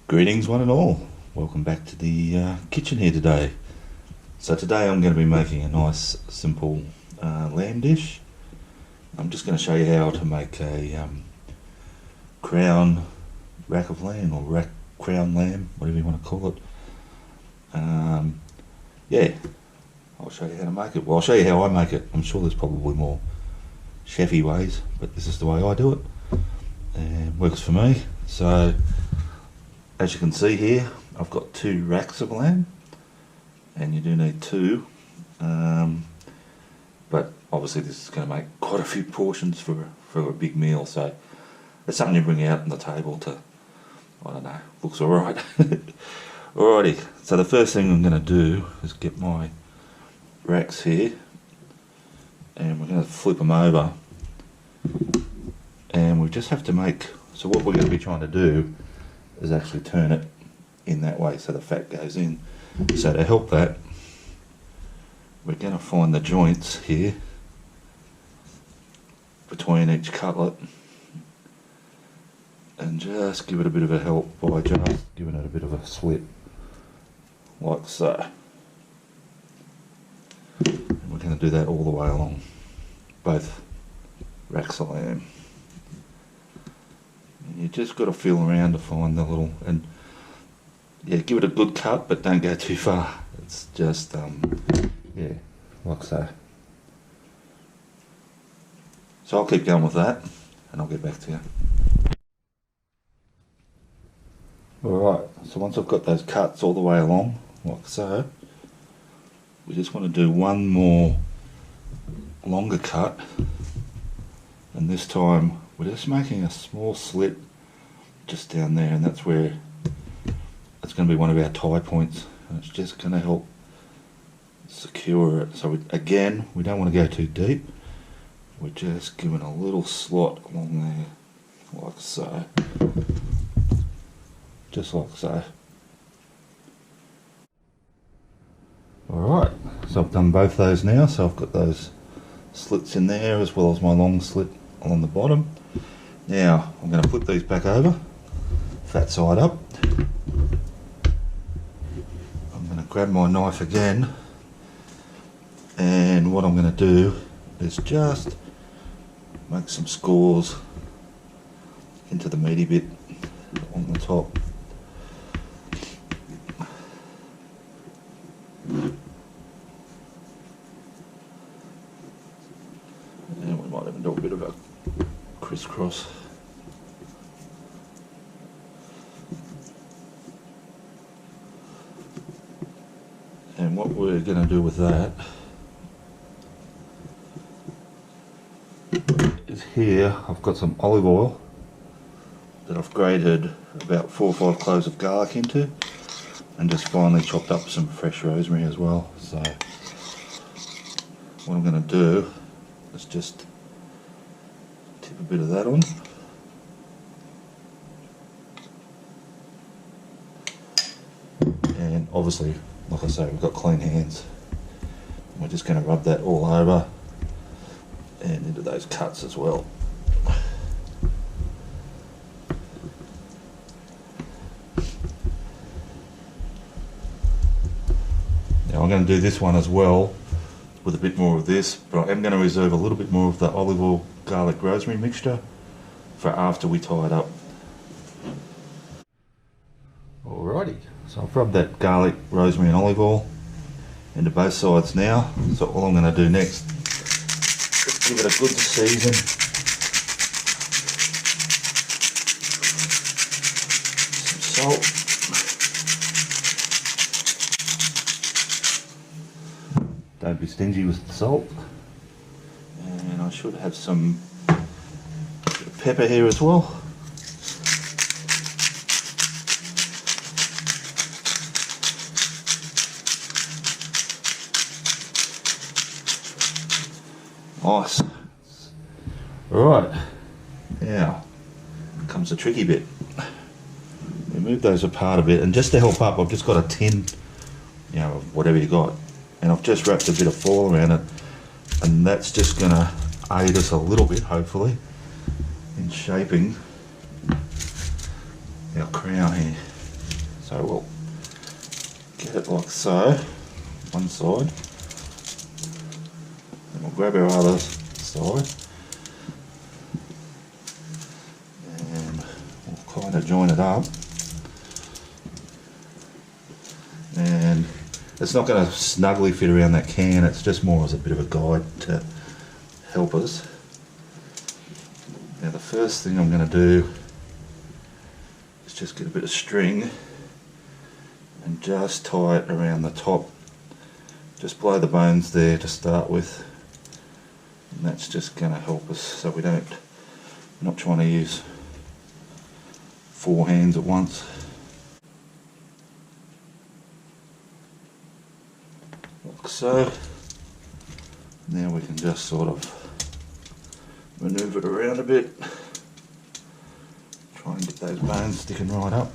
Greetings one and all, welcome back to the kitchen here today. So today I'm going to be making a nice simple lamb dish. I'm just going to show you how to make a crown rack of lamb, or crown lamb, whatever you want to call it. Yeah, I'll show you how to make it. Well, I'll show you how I make it. I'm sure there's probably more chefy ways, but this is the way I do it and works for me. So as you can see here, I've got 2 racks of lamb, and you do need 2, but obviously this is going to make quite a few portions for a big meal, so it's something you bring out on the table to, I don't know, looks alright. Alrighty, so the first thing I'm going to do is get my racks here, and we're going to flip them over, and we just have to make, so what we're going to be trying to do is actually turn it in that way so the fat goes in. So to help that, we're going to find the joints here between each cutlet and just give it a bit of a help by just giving it a bit of a slit like so. And we're going to do that all the way along both racks of lamb. You just got to feel around to find the little, and yeah, give it a good cut, but don't go too far. It's just yeah, like so. So I'll keep going with that, and I'll get back to you. Alright, so once I've got those cuts all the way along, like so, we just want to do one more longer cut, and this time we're just making a small slit just down there, and that's where it's going to be one of our tie points, and it's just going to help secure it. So again, we don't want to go too deep, we're just giving a little slot along there, like so, just like so. Alright, so I've done both those now, so I've got those slits in there as well as my long slit along the bottom. Now I'm going to put these back over, fat side up. I'm going to grab my knife again, and what I'm going to do is just make some scores into the meaty bit on the top. And we might even do a bit of a crisscross. And what we're going to do with that is here I've got some olive oil that I've grated about 4 or 5 cloves of garlic into, and just finely chopped up some fresh rosemary as well. So what I'm going to do is just tip a bit of that on. And obviously, like I say, we've got clean hands. We're just going to rub that all over and into those cuts as well. Now I'm going to do this one as well with a bit more of this, but I am going to reserve a little bit more of the olive oil, garlic, rosemary mixture for after we tie it up. Alrighty, so I've rubbed that garlic, rosemary and olive oil into both sides now. So all I'm going to do next is give it a good season. Some salt. Don't be stingy with the salt. And I should have some pepper here as well. Nice. Alright, now comes the tricky bit. We move those apart a bit, and just to help up, I've just got a tin, you know, of whatever you got, and I've just wrapped a bit of foil around it, and that's just going to aid us a little bit, hopefully, in shaping our crown here. So we'll get it like so, one side, and we'll grab our other side, and we'll kind of join it up. And it's not going to snugly fit around that can, it's just more as a bit of a guide to help us. Now the first thing I'm going to do is just get a bit of string and just tie it around the top, just below the bones there to start with, and that's just going to help us so we're not trying to use 4 hands at once. Like so. Now we can just sort of manoeuvre it around a bit, try and get those bones sticking right up.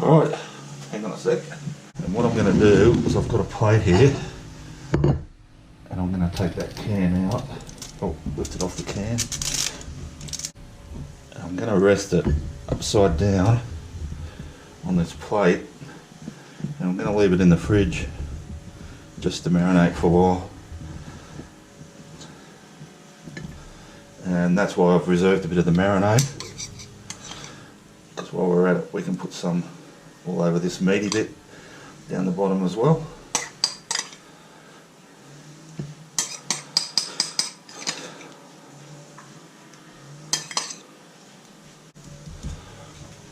Alright, hang on a sec. And what I'm going to do is I've got a plate here, and I'm going to take that can out. Oh, lift it off the can. And I'm going to rest it upside down on this plate, and I'm going to leave it in the fridge just to marinate for a while. And that's why I've reserved a bit of the marinade, because while we're at it we can put some all over this meaty bit down the bottom as well.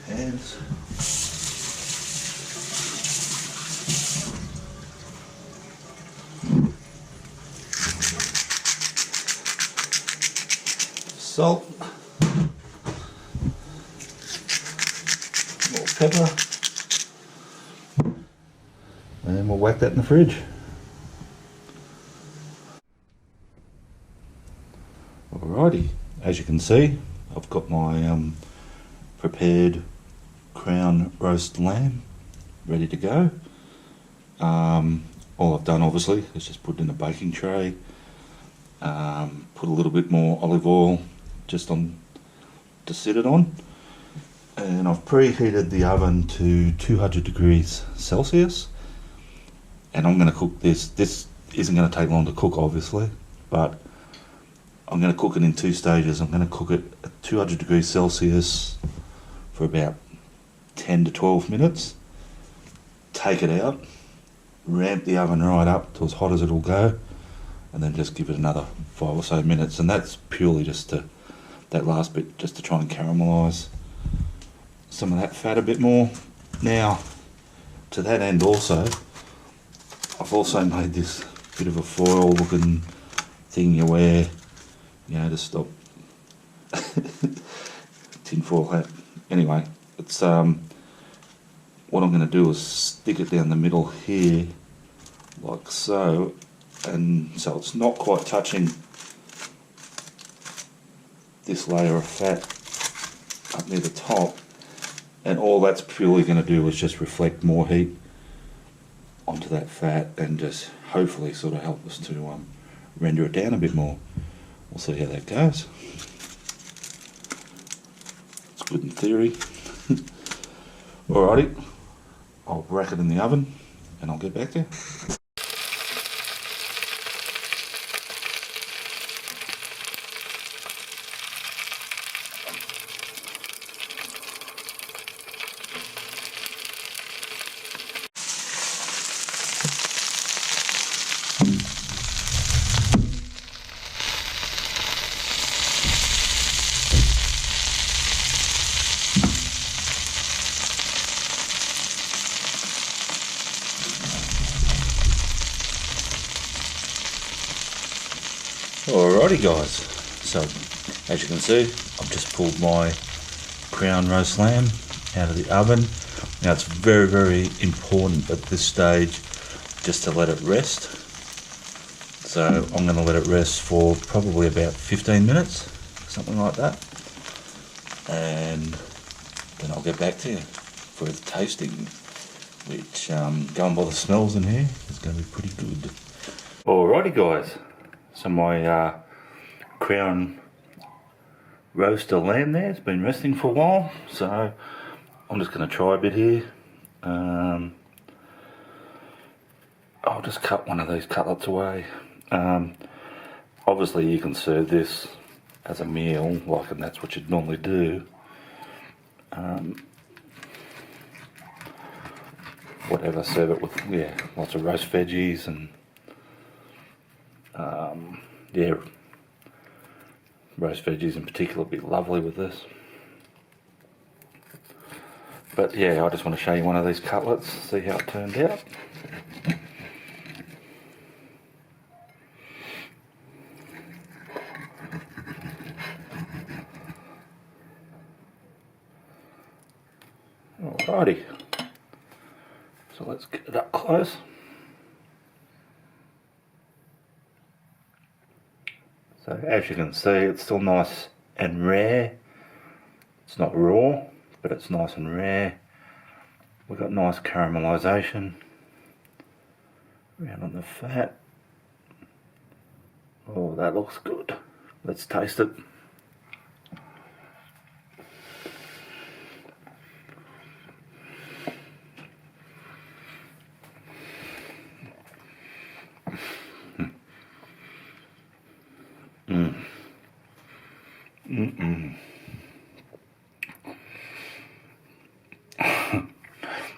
Hands. Salt. More pepper. And we'll whack that in the fridge. Alrighty, as you can see, I've got my prepared crown roast lamb ready to go. All I've done obviously is just put it in a baking tray, put a little bit more olive oil just on to sit it on, and I've preheated the oven to 200 degrees Celsius. And I'm going to cook this. This isn't going to take long to cook, obviously, but I'm going to cook it in 2 stages. I'm going to cook it at 200 degrees Celsius for about 10 to 12 minutes. Take it out, ramp the oven right up to as hot as it'll go, and then just give it another 5 or so minutes. And that's purely just to, that last bit, just to try and caramelise some of that fat a bit more. Now, to that end also, I've also made this bit of a foil looking thing you wear, you know, to stop tinfoil hat. Anyway, it's what I'm going to do is stick it down the middle here, like so, and so it's not quite touching this layer of fat up near the top, and all that's purely going to do is just reflect more heat onto that fat and just hopefully sort of help us to render it down a bit more. We'll see how that goes. It's good in theory. Alrighty, I'll rack it in the oven and I'll get back there. Alrighty guys, so as you can see, I've just pulled my crown roast lamb out of the oven. Now it's very, very important at this stage just to let it rest So I'm going to let it rest for probably about 15 minutes, something like that, and then I'll get back to you for the tasting, which going by the smells in here is going to be pretty good. Alrighty guys, so my Crown roaster lamb there has been resting for a while, so I'm just going to try a bit here. I'll just cut one of these cutlets away. Obviously you can serve this as a meal, and that's what you'd normally do. Whatever, serve it with lots of roast veggies and roast veggies in particular would be lovely with this. But yeah, I just want to show you one of these cutlets, see how it turned out. Alrighty, so let's get it up close. So as you can see, it's still nice and rare. It's not raw, but it's nice and rare. We've got nice caramelisation around on the fat. Oh, that looks good. Let's taste it.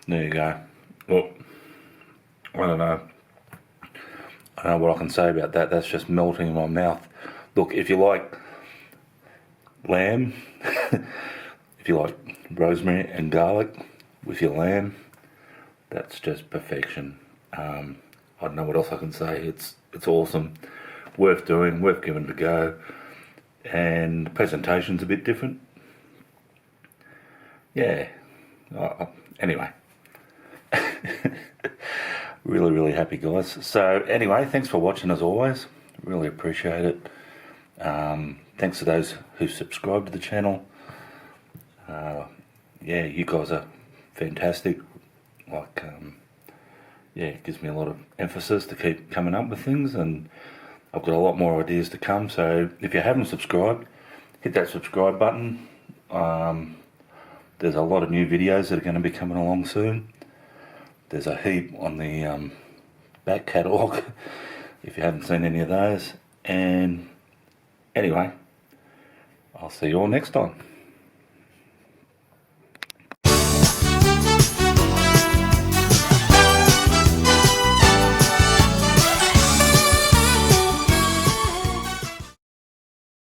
There you go. Well, I don't know what I can say about that. That's just melting in my mouth. Look, if you like lamb, if you like rosemary and garlic with your lamb, that's just perfection. I don't know what else I can say. It's awesome, worth doing, worth giving it a go. And the presentation's a bit different. Yeah. Anyway. Really happy guys. So anyway, thanks for watching as always. Really appreciate it. Thanks to those who subscribe to the channel. Yeah, you guys are fantastic. It gives me a lot of emphasis to keep coming up with things, and I've got a lot more ideas to come. So if you haven't subscribed, hit that subscribe button. There's a lot of new videos that are going to be coming along soon. There's a heap on the back catalogue if you haven't seen any of those. And anyway, I'll see you all next time.